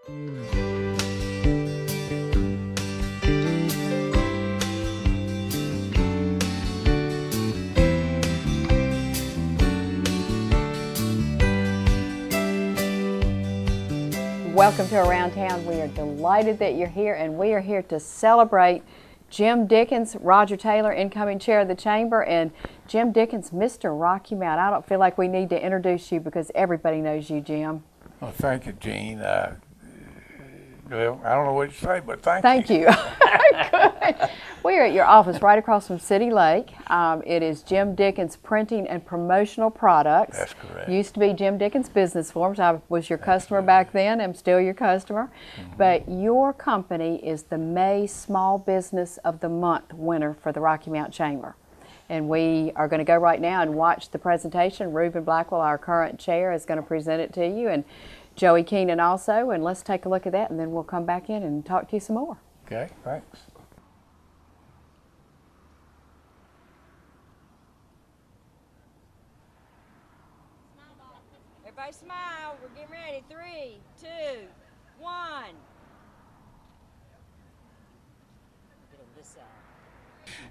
Welcome to Around Town. We are delighted that you're here, and we are here to celebrate Jim Dickens, Roger Taylor, incoming chair of the chamber, and Jim Dickens, Mr. Rocky Mount. I don't feel like we need to introduce you because everybody knows you, Jim. Well, thank you, Jean. Well, I don't know what to say, but Thank you. Good. We are at your office right across from City Lake. It is Jim Dickens Printing and Promotional Products. That's correct. Used to be Jim Dickens Business Forms. I was your customer back then. I'm still your customer. But your company is the May Small Business of the Month winner for the Rocky Mount Chamber. And we are going to go right now and watch the presentation. Reuben Blackwell, our current chair, is going to present it to you, and Joey Keenan also, and let's take a look at that, and then we'll come back in and talk to you some more. Okay, thanks. Everybody smile. We're getting ready. 3, 2, 1. Get on this side.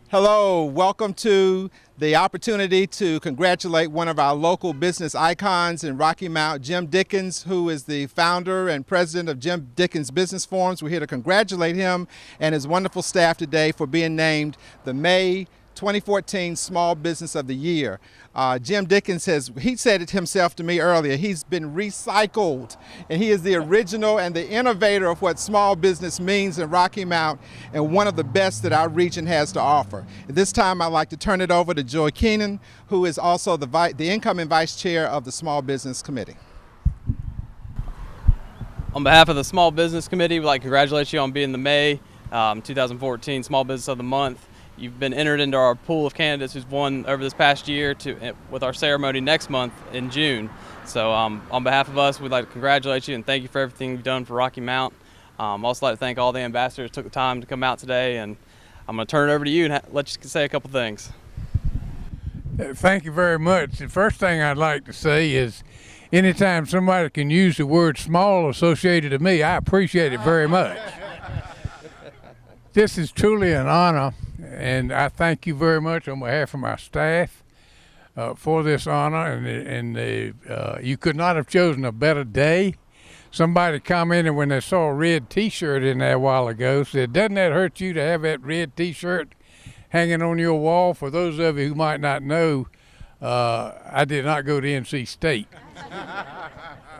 Hello, welcome to the opportunity to congratulate one of our local business icons in Rocky Mount, Jim Dickens, who is the founder and president of Jim Dickens Business Forums. We're here to congratulate him and his wonderful staff today for being named the May 2014 Small Business of the Year. Jim Dickens he said it himself to me earlier, he's been recycled, and he is the original and the innovator of what small business means in Rocky Mount, and one of the best that our region has to offer. At this time, I'd like to turn it over to Joey Keenan, who is also the incoming vice chair of the Small Business Committee. On behalf of the Small Business Committee, we'd like to congratulate you on being the May 2014 Small Business of the Month. You've been entered into our pool of candidates who's won over this past year with our ceremony next month in June. So on behalf of us, we'd like to congratulate you and thank you for everything you've done for Rocky Mount. Also like to thank all the ambassadors who took the time to come out today, and I'm going to turn it over to you and let you say a couple things. Thank you very much. The first thing I'd like to say is anytime somebody can use the word small associated to me, I appreciate it very much. This is truly an honor, and I thank you very much on behalf of my staff for this honor. And you could not have chosen a better day. Somebody commented when they saw a red T-shirt in there a while ago, said, "Doesn't that hurt you to have that red T-shirt hanging on your wall?" For those of you who might not know, I did not go to NC State.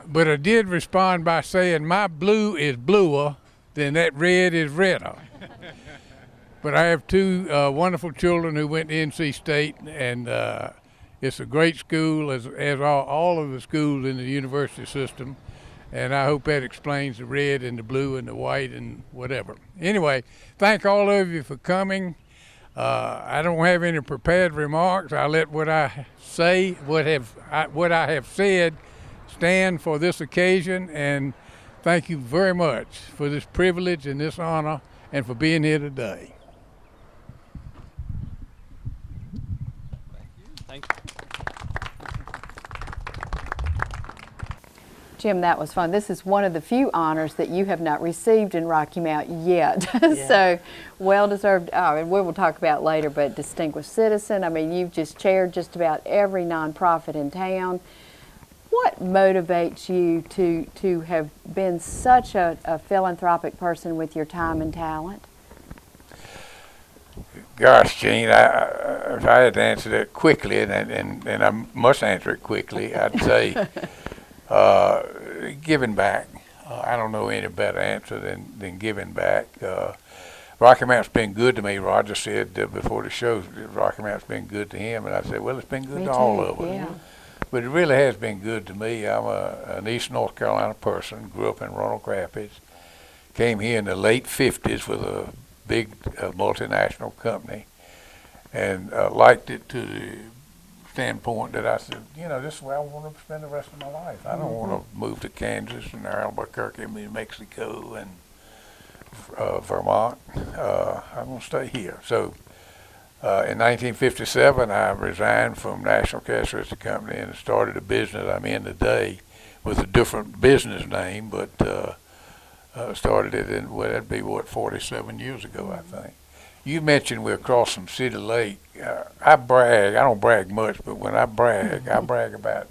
But I did respond by saying, "My blue is bluer than that red is redder." But I have two wonderful children who went to NC State, and it's a great school, as all of the schools in the university system. And I hope that explains the red and the blue and the white and whatever. Anyway, thank all of you for coming. I don't have any prepared remarks. I let what I say, what I have said, stand for this occasion. And thank you very much for this privilege and this honor, and for being here today. Thank you. Jim, that was fun. This is one of the few honors that you have not received in Rocky Mount yet. Yeah. So, well-deserved, and we will talk about later, but distinguished citizen. I mean, you've just chaired just about every nonprofit in town. What motivates you to have been such a philanthropic person with your time and talent? Gosh, Gene, if I had to answer that quickly, and I must answer it quickly, I'd say giving back. I don't know any better answer than giving back. Rocky Mount's been good to me. Roger said before the show, Rocky Mount's been good to him, and I said, well, it's been good to all of us. Yeah. But it really has been good to me. I'm an East North Carolina person, grew up in Roanoke Rapids, came here in the late 50s with a big multinational company, and liked it to the standpoint that I said, you know, this is where I want to spend the rest of my life. I don't want to move to Kansas and Albuquerque and New Mexico and Vermont. I'm going to stay here. So in 1957, I resigned from National Cash Register Company and started a business I'm in today with a different business name, but started it in, well, that'd be what, 47 years ago, I think. You mentioned we're across from City Lake. I brag, I don't brag much, but when I brag about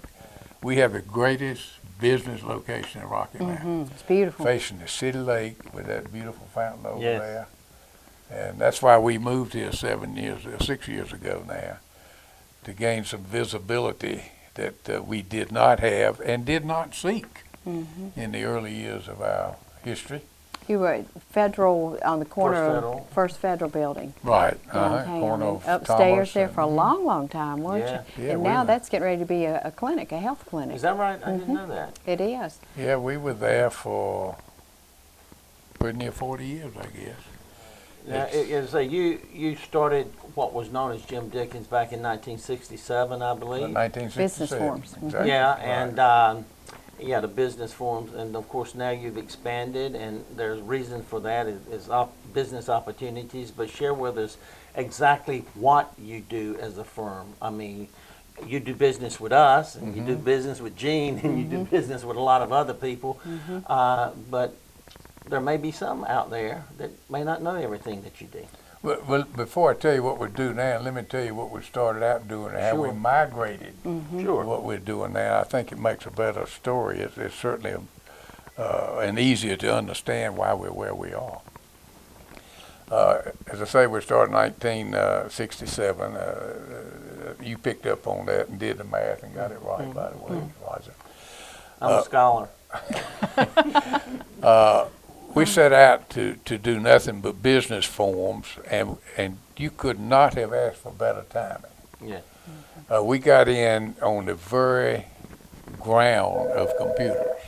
we have the greatest business location in Rocky Mountain. It's beautiful. Facing the City Lake with that beautiful fountain over Yes. there. And that's why we moved here 6 years ago now, to gain some visibility that we did not have and did not seek in the early years of our history. You were at Federal on the corner First of Federal. First Federal Building. Right. Downtown. Corner of Upstairs Thomas there for a and- long, long time, weren't Yeah. you? Yeah, and we now were. that's getting ready to be a clinic, a health clinic. Is that right? I didn't know that. It is. Yeah, we were there for pretty near 40 years, I guess. Now, you started what was known as Jim Dickens back in 1967, I believe. 1967. Business forms. Exactly. Yeah, Right. and yeah, the business forums, and of course now you've expanded, and there's reason for that is business opportunities. But share with us exactly what you do as a firm. I mean, you do business with us, and you do business with Gene, and you do business with a lot of other people. But there may be some out there that may not know everything that you do. Well, before I tell you what we do now, let me tell you what we started out doing and how we Sure. migrated Sure. what we're doing now. I think it makes a better story. It's certainly and easier to understand why we're where we are. As I say, we started in 1967. You picked up on that and did the math and got it right, by the way, Roger. I'm a scholar. We set out to do nothing but business forms, and you could not have asked for better timing. Yeah. We got in on the very ground of computers,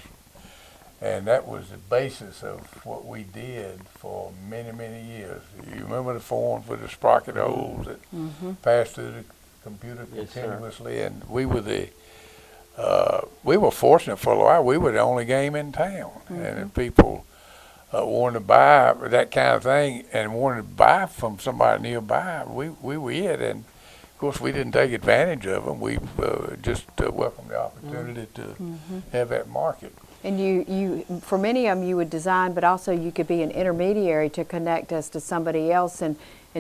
and that was the basis of what we did for many, many years. You remember the forms with the sprocket holes that passed through the computer Yes, sir. continuously, and we were fortunate for a while. We were the only game in town, and if people wanted to buy that kind of thing and wanted to buy from somebody nearby, we were it. And of course, we didn't take advantage of them. We just welcomed the opportunity to have that market. And you, for many of them, you would design, but also you could be an intermediary to connect us to somebody else and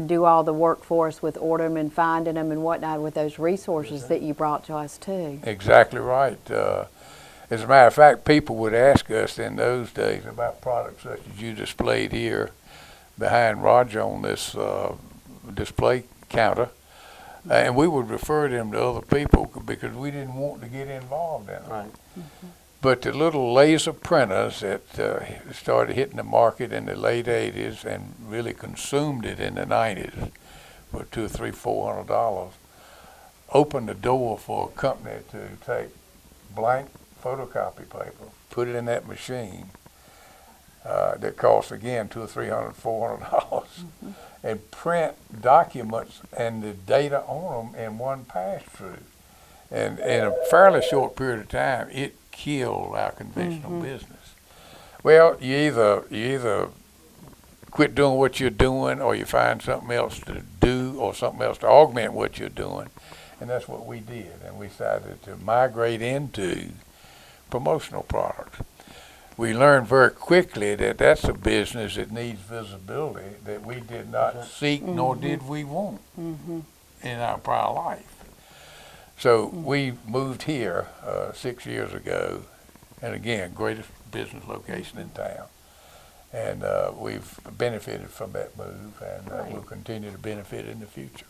do all the work for us with ordering them and finding them and whatnot with those resources that you brought to us too. Exactly right. As a matter of fact, people would ask us in those days about products such as you displayed here behind Roger on this display counter, and we would refer them to other people because we didn't want to get involved in them. Right. But the little laser printers that started hitting the market in the late 80s and really consumed it in the 90s for $200, $300, $400, opened the door for a company to take blank photocopy paper, put it in that machine that costs again $200, $300, $400, and print documents and the data on them in one pass through. And in a fairly short period of time, it killed our conventional business. Well, you either quit doing what you're doing, or you find something else to do, or something else to augment what you're doing, and that's what we did. And we decided to migrate into promotional products. We learned very quickly that that's a business that needs visibility that we did not seek, nor did we want in our prior life. So we moved here 6 years ago, and again, greatest business location in town. And we've benefited from that move, and we'll continue to benefit in the future.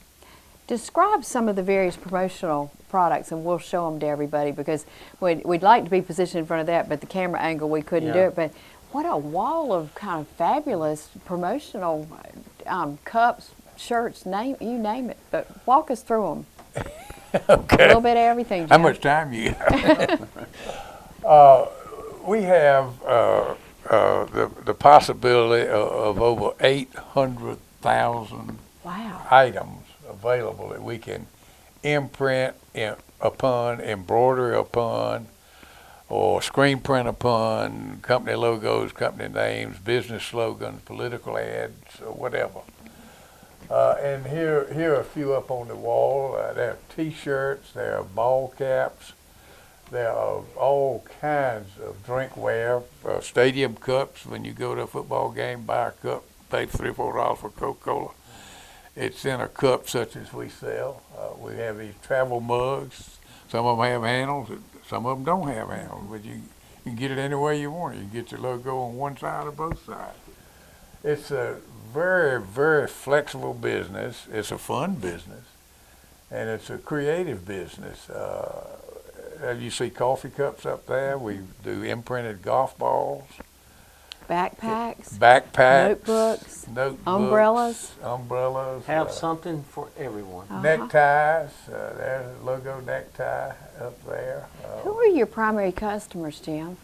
Describe some of the various promotional products, and we'll show them to everybody because we'd like to be positioned in front of that, but the camera angle, we couldn't do it. But what a wall of kind of fabulous promotional cups, shirts, you name it. But walk us through them. Okay. A little bit of everything, How Jim. much time you got? We have the possibility of over 800,000 Wow. items available that we can imprint upon, embroider upon, or screen print upon company logos, company names, business slogans, political ads, or whatever. And here are a few up on the wall. There are T-shirts, there are ball caps, There are all kinds of drinkware, stadium cups. When you go to a football game, buy a cup, pay $3 or $4 for Coca-Cola. It's in a cup such as we sell. We have these travel mugs. Some of them have handles, some of them don't have handles, but you can get it any way you want it. You can get your logo on one side or both sides. It's a very, very flexible business. It's a fun business, and it's a creative business. You see coffee cups up there. We do imprinted golf balls. Backpacks. Notebooks. Umbrellas. Have something for everyone. Neckties. There's a logo necktie up there. Who are your primary customers, Jim?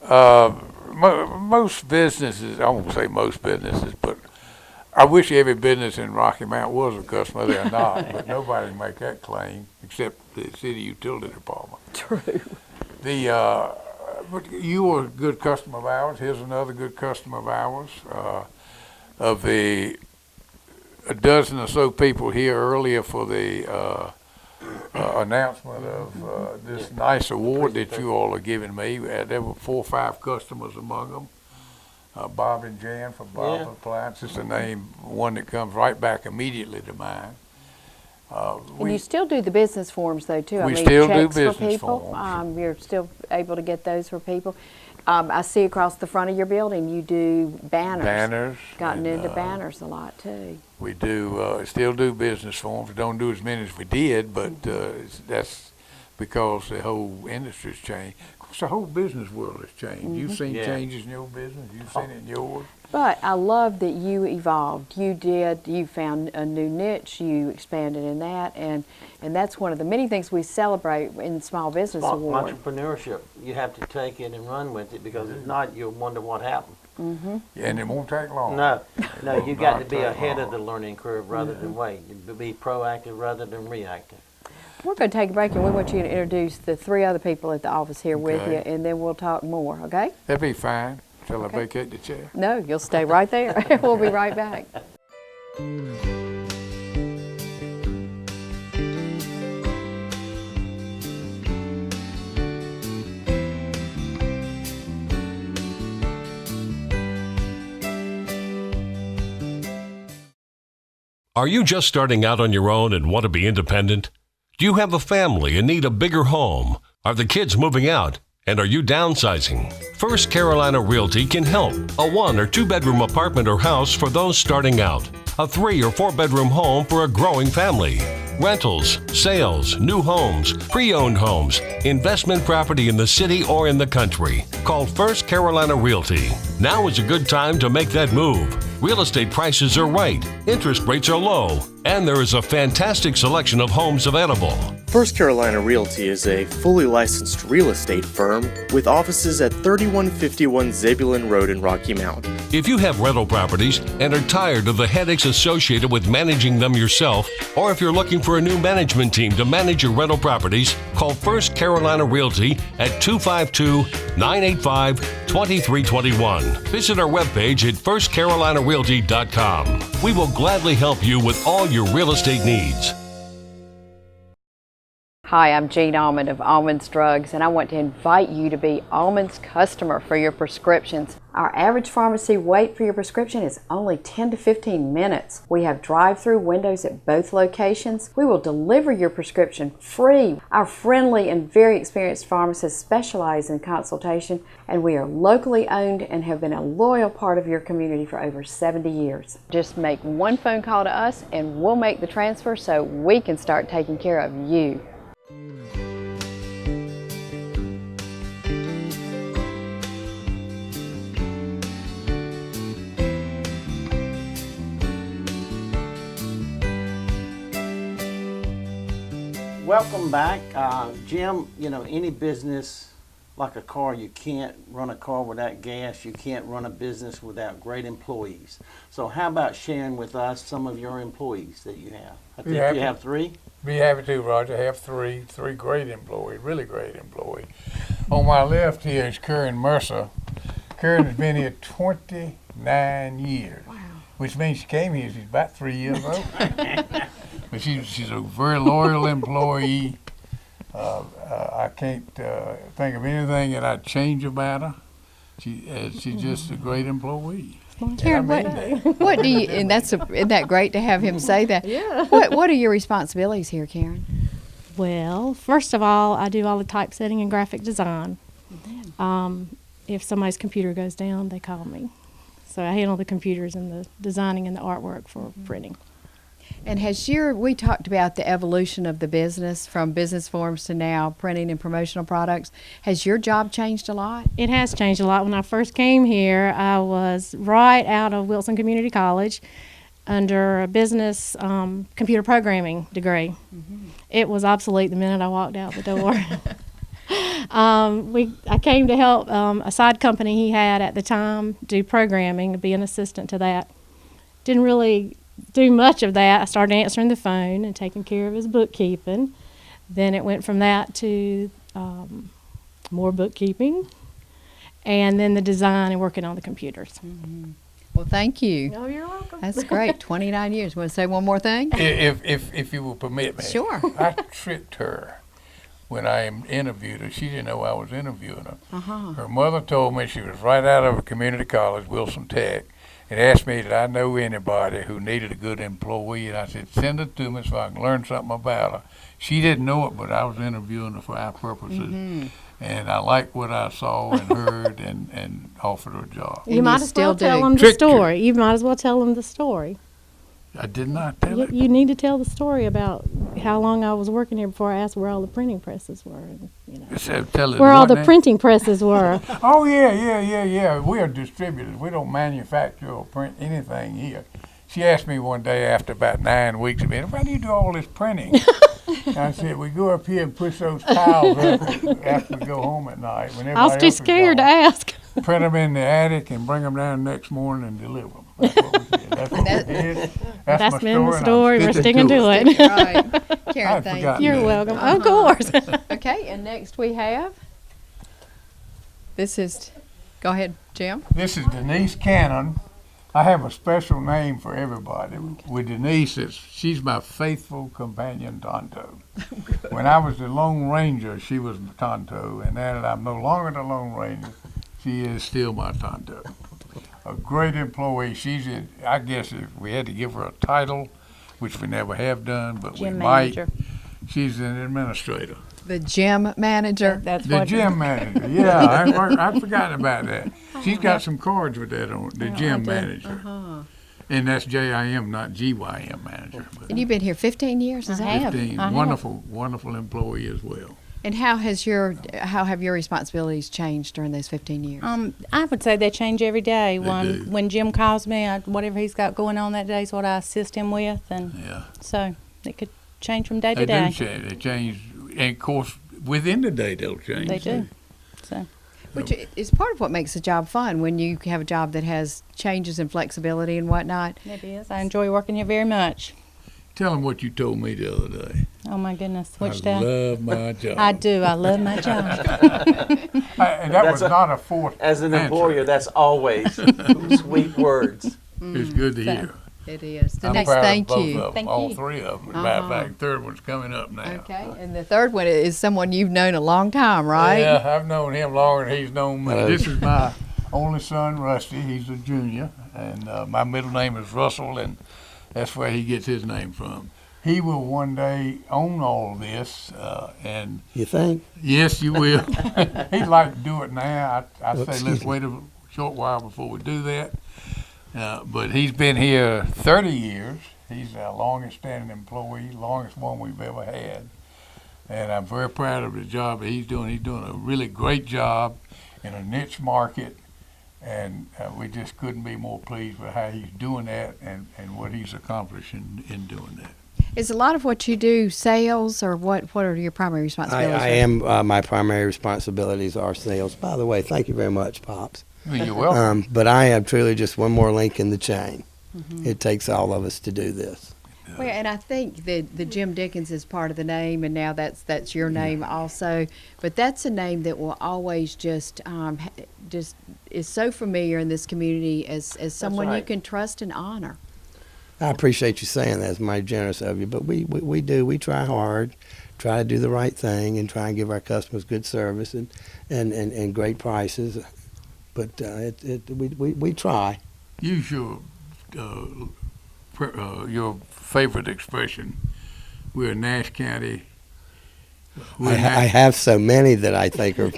Most businesses, I won't say most businesses, but I wish every business in Rocky Mount was a customer. They're not, but nobody can make that claim except the city utility department. True. But you were a good customer of ours. Here's another good customer of ours. Of the a dozen or so people here earlier for the announcement of this nice award that you all are giving me, there were 4 or 5 customers among them. Bob and Jan from Bob's Appliances, the name one that comes right back immediately to mind. And you still do the business forms, though, too. We still do checks business for people. forms. You're still able to get those for people. I see across the front of your building you do banners. Banners. Gotten and, into banners a lot, too. We do still do business forms. We don't do as many as we did, but that's because the whole industry's changed. Of course, the whole business world has changed. You've seen changes in your business. You've seen it in yours. But I love that you evolved. You found a new niche, you expanded in that, and that's one of the many things we celebrate in Small Business Award. Entrepreneurship, you have to take it and run with it, because if not, you'll wonder what happened. And it won't take long. No, you got to be ahead of the learning curve rather than wait. Be proactive rather than reactive. We're going to take a break, and we want you to introduce the 3 other people at the office here with you, and then we'll talk more, okay? That'd be fine. Shall I vacate the chair? No, you'll stay right there. We'll be right back. Are you just starting out on your own and want to be independent? Do you have a family and need a bigger home? Are the kids moving out? And are you downsizing? First Carolina Realty can help. A 1 or 2 bedroom apartment or house for those starting out. A 3 or 4 bedroom home for a growing family. Rentals, sales, new homes, pre-owned homes, investment property in the city or in the country. Call First Carolina Realty. Now is a good time to make that move. Real estate prices are right, interest rates are low, and there is a fantastic selection of homes available. First Carolina Realty is a fully licensed real estate firm with offices at 3151 Zebulon Road in Rocky Mount. If you have rental properties and are tired of the headaches associated with managing them yourself, or if you're looking for a new management team to manage your rental properties, call First Carolina Realty at 252-985-2321. Visit our webpage at firstcarolinarealty.com. We will gladly help you with all your real estate needs. Hi, I'm Jean Almond of Almond's Drugs, and I want to invite you to be Almond's customer for your prescriptions. Our average pharmacy wait for your prescription is only 10 to 15 minutes. We have drive-through windows at both locations. We will deliver your prescription free. Our friendly and very experienced pharmacists specialize in consultation, and we are locally owned and have been a loyal part of your community for over 70 years. Just make one phone call to us and we'll make the transfer so we can start taking care of you. Welcome back. Jim, any business like a car, you can't run a car without gas. You can't run a business without great employees. So how about sharing with us some of your employees that you have? I think you have 3? Be happy to, Roger. I have 3 great employees, really great employees. On my left here is Karen Mercer. Karen has been here 29 years, which means she came here, she's about 3 years old. But she's a very loyal employee. I can't think of anything that I'd change about her. She's just a great employee. Karen, what do you, and isn't that great to have him say that? Yeah. What are your responsibilities here, Karen? Well, first of all, I do all the typesetting and graphic design. If somebody's computer goes down, they call me. So I handle the computers and the designing and the artwork for printing. And we talked about the evolution of the business from business forms to now printing and promotional products. Has your job changed a lot? It has changed a lot. When I first came here, I was right out of Wilson Community College under a business computer programming degree. It was obsolete the minute I walked out the door. I came to help a side company he had at the time do programming, be an assistant to that. Didn't really do much of that. I started answering the phone and taking care of his bookkeeping. Then it went from that to more bookkeeping, and then the design and working on the computers. Well, thank you. Oh, you're welcome. That's great. 29 years. Want to say one more thing? If you will permit me. Sure. I tricked her when I interviewed her. She didn't know I was interviewing her. Her mother told me she was right out of a community college, Wilson Tech, and asked me did I know anybody who needed a good employee, and I said send it to me so I can learn something about her. She didn't know it, but I was interviewing her for our purposes, and I liked what I saw and heard, and offered her a job. You might as well tell them the Tricked her. story. You might as well tell them the story. I did not tell it. You need to tell the story about how long I was working here before I asked where all the printing presses were. And, Tell it where all what the now? printing presses were. Oh, yeah. We are distributors. We don't manufacture or print anything here. She asked me one day after about 9 weeks of being, why do you do all this printing? And I said, we go up here and push those tiles up after we go home at night. When I was everybody too else is scared to gone. ask. Print them in the attic and bring them down the next morning and deliver them. That's what we did. That's what we did. That's my been the and I'm story. We're sticking to it. Right. Karen, I'd thank forgotten you. You're that. welcome. Of course. Okay, and next we have, go ahead, Jim. This is Denise Cannon. I have a special name for everybody. With Denise, she's my faithful companion Tonto. When I was the Lone Ranger, she was my Tonto, and now that I'm no longer the Lone Ranger, she is still my Tonto. A great employee. I guess if we had to give her a title, which we never have done, but we might. She's an administrator. The gym manager. The gym manager, yeah, I'd forgotten about that. She's got some cards with that on, the gym manager. And that's J-I-M, not G-Y-M manager. But And you've been here 15 years, is that? 15, wonderful employee as well. And how have your responsibilities changed during those 15 years? I would say they change every day. They do. When Jim calls me, whatever he's got going on that day is what I assist him with, and so it could change from day to day. They do change. They change, and of course, within the day they'll change. They do. So. Which is part of what makes the job fun, when you have a job that has changes and flexibility and whatnot. It is. I enjoy working here very much. Tell them what you told me the other day. Oh my goodness, which I day? love my job. I do. I love my job. And that was not a forced As an answer. employer, that's always sweet words. It's good to hear. It is. I'm Denise, proud thank of both you. of them, all three of them. As a matter of fact, the third one's coming up now. Okay, and the third one is someone you've known a long time, right? Yeah, I've known him longer than he's known me. This is my only son, Rusty. He's a junior, and my middle name is Russell, and that's where he gets his name from. He will one day own all of this, and you think? Yes, you will. He'd like to do it now. I say let's wait a short while before we do that. But he's been here 30 years. He's our longest standing employee, longest one we've ever had. And I'm very proud of the job that he's doing. He's doing a really great job in a niche market. And we just couldn't be more pleased with how he's doing that and what he's accomplishing in doing that. Is a lot of what you do sales, or what are your primary responsibilities? I am, my primary responsibilities are sales. By the way, thank you very much, Pops. You're welcome. But I am truly just one more link in the chain. It takes all of us to do this. Well, and I think that the Jim Dickens is part of the name, and now that's your name also. But that's a name that will always just is so familiar in this community as someone you can trust and honor. I appreciate you saying that. It's mighty generous of you. But we do. We try hard try to do the right thing and try and give our customers good service and great prices. But we try. Use your favorite expression. We're Nash County. I have so many that I think are.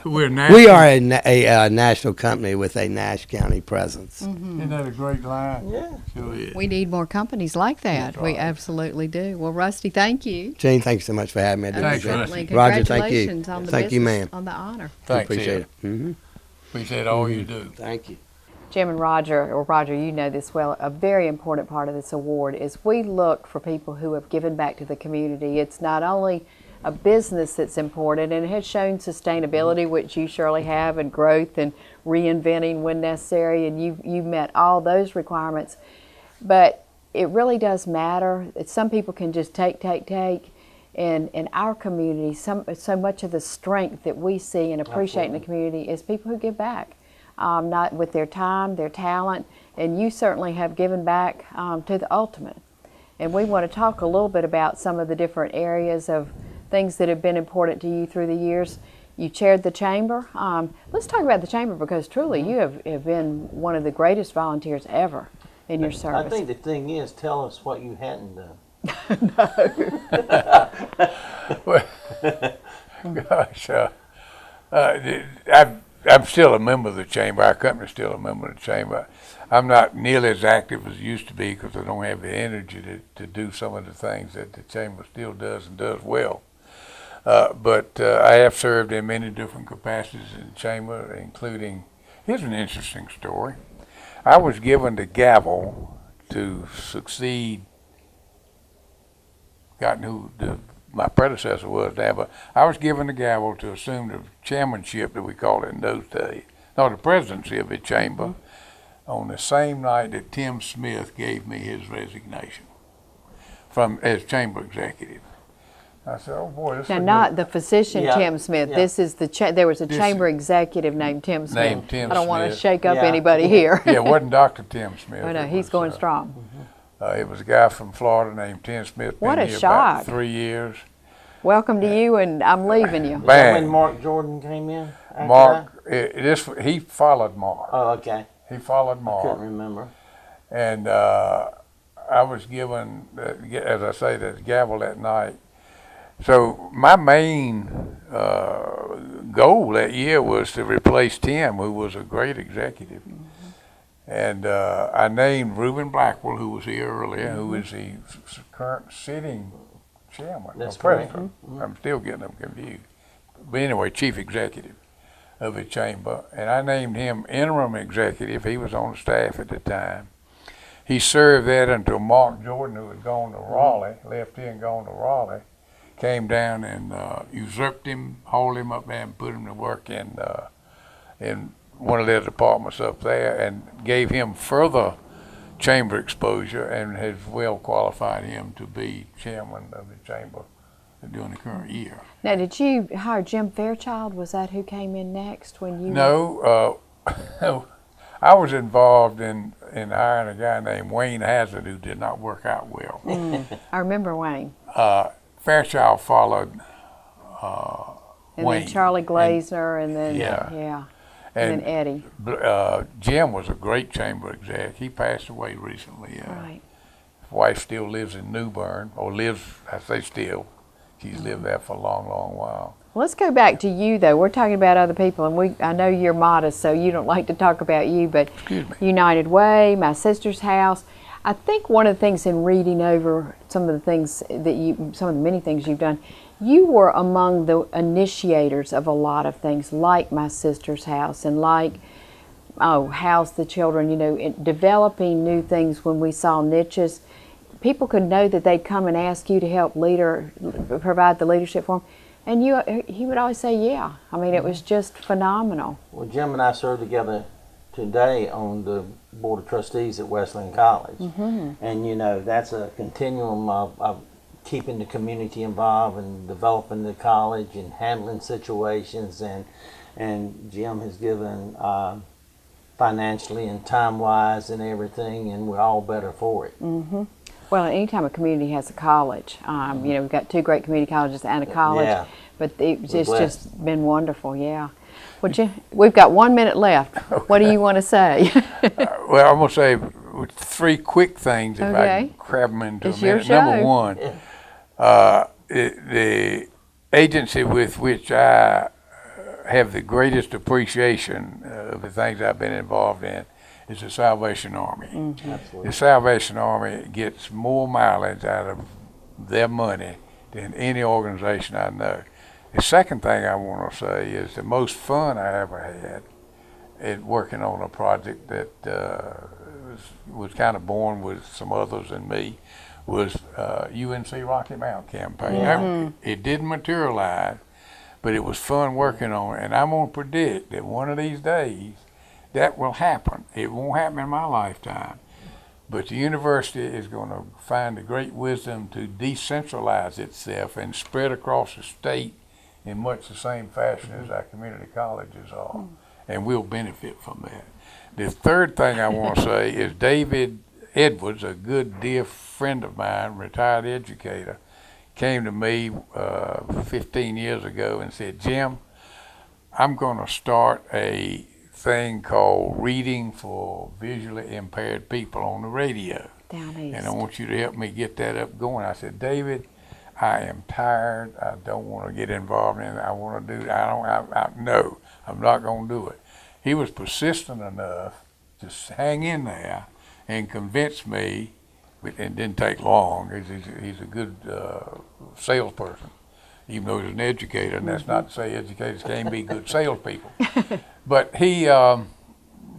We are a national company with a Nash County presence. Isn't that a great line? Yeah. Sure is. We need more companies like that. We absolutely do. Well, Rusty, thank you. Jane, thanks so much for having me. Thanks, Rusty. Roger, thank you. Congratulations on the Thank you, business, ma'am. on the honor. Thanks, Appreciate Ed. it. Mm-hmm. Appreciate all you do. Thank you. Jim and Roger, or Roger, you know this well, a very important part of this award is we look for people who have given back to the community. It's not only a business that's important, and it has shown sustainability, which you surely have, and growth and reinventing when necessary, and you've met all those requirements. But it really does matter. Some people can just take, and in our community, so much of the strength that we see and appreciate in the community is people who give back, not with their time, their talent, and you certainly have given back to the ultimate. And we want to talk a little bit about some of the different areas of things that have been important to you through the years. You chaired the chamber. Let's talk about the chamber, because truly you have been one of the greatest volunteers ever in your service. I think the thing is, tell us what you hadn't done. Well, gosh, I'm still a member of the chamber. Our company's still a member of the chamber. I'm not nearly as active as I used to be because I don't have the energy to do some of the things that the chamber still does and does well. But I have served in many different capacities in the chamber, including, here's an interesting story. I was given the gavel to succeed, my predecessor was there, but I was given the gavel to assume the chairmanship, that we called it in those days, no, the presidency of the chamber, on the same night that Tim Smith gave me his resignation as chamber executive. I said, oh boy, this Now, is not the physician Yeah, Tim Smith. yeah. This is there was a This chamber executive named Tim Smith. Named Tim I don't want to Smith. shake up Yeah. anybody here. Yeah, it wasn't Dr. Tim Smith. Oh, no, It he's was, going strong. It was a guy from Florida named Tim Smith. What been a here shock. About 3 years. Welcome to you, and I'm leaving you. Is that Bang. when Mark Jordan came in? After Mark, he followed Mark. that? Oh, okay. He followed Couldn't Mark. remember. And I was given, as I say, the gavel that night. So my main goal that year was to replace Tim, who was a great executive. And I named Reuben Blackwell, who was here earlier, who is the current sitting chairman. That's or president. I'm still getting them confused. But anyway, chief executive of the chamber. And I named him interim executive. He was on the staff at the time. He served that until Mark Jordan, who had gone to Raleigh, left here and gone to Raleigh, came down and usurped him, hauled him up there and put him to work in one of their departments up there, and gave him further chamber exposure and has well qualified him to be chairman of the chamber during the current year. Now, did you hire Jim Fairchild? Was that who came in next when you? No, I was involved in hiring a guy named Wayne Hazard who did not work out well. I remember Wayne. Fairchild followed And Wayne. then Charlie Glazner, and then Yeah. and then Eddie. Jim was a great chamber exec. He passed away recently. Right. His wife still lives in New Bern, or lives, I say still, she's lived there for a long, long while. Let's go back to you, though. We're talking about other people, and I know you're modest, so you don't like to talk about you, but Excuse me. United Way, My Sister's House. I think one of the things in reading over some of the many things you've done, you were among the initiators of a lot of things, like My Sister's House and like House the Children, developing new things when we saw niches. People could know that they'd come and ask you to help provide the leadership for them. And he would always say, yeah. I mean, it was just phenomenal. Well, Jim and I serve together today on the Board of Trustees at Wesleyan College. And, that's a continuum of keeping the community involved and developing the college and handling situations. And Jim has given financially and time-wise and everything, and we're all better for it. Well, Well, anytime a community has a college, you know, we've got 2 great community colleges and a college, Yeah. but it's We're blessed. just been wonderful, yeah. Well, we've got 1 minute left. What do you want to say? Well, I'm going to say 3 quick things if I Okay. can crab them into It's a your minute. Number show. 1, the agency with which I have the greatest appreciation of the things I've been involved in is the Salvation Army. Absolutely. The Salvation Army gets more mileage out of their money than any organization I know. The second thing I want to say is the most fun I ever had in working on a project that was kind of born with some others and me was UNC Rocky Mount campaign. Now, it didn't materialize, but it was fun working on it, and I'm going to predict that one of these days that will happen. It won't happen in my lifetime, but the university is going to find the great wisdom to decentralize itself and spread across the state in much the same fashion as our community colleges are, and we'll benefit from that. The third thing I want to say is David Edwards, a good dear friend of mine, retired educator, came to me 15 years ago and said, Jim, I'm going to start a thing called Reading for Visually Impaired People on the radio. Down east. And I want you to help me get that up going. I said, David, I am tired. I don't want to get involved in it. I want to do it. No, I'm not going to do it. He was persistent enough to hang in there and convince me, it didn't take long. He's a good salesperson, even though he's an educator, and that's not to say educators can't be good salespeople. But he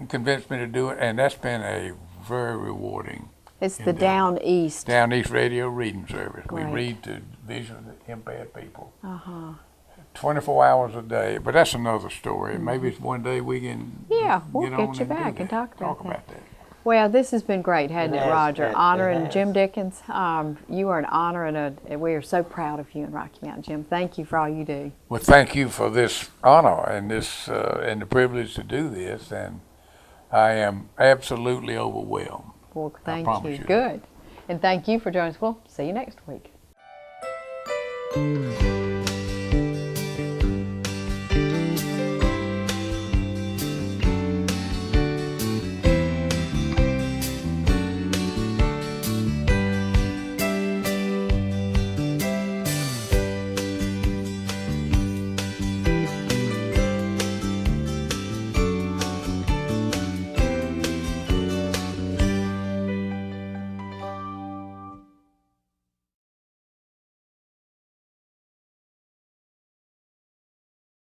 convinced me to do it, and that's been a very rewarding. It's the Down East. Down East Radio Reading Service. Great. We read to visually impaired people. 24 hours a day, but that's another story. Maybe it's one day we can we'll get on get you and do back and that. talk about that. Well, this has been great, hasn't It it, has. Roger? It Honoring has. Jim Dickens. You are an honor, and we are so proud of you in Rocky Mountain, Jim. Thank you for all you do. Well, thank you for this honor and this and the privilege to do this, and I am absolutely overwhelmed. Well, thank promise you. you. Good. And thank you for joining us. We'll see you next week.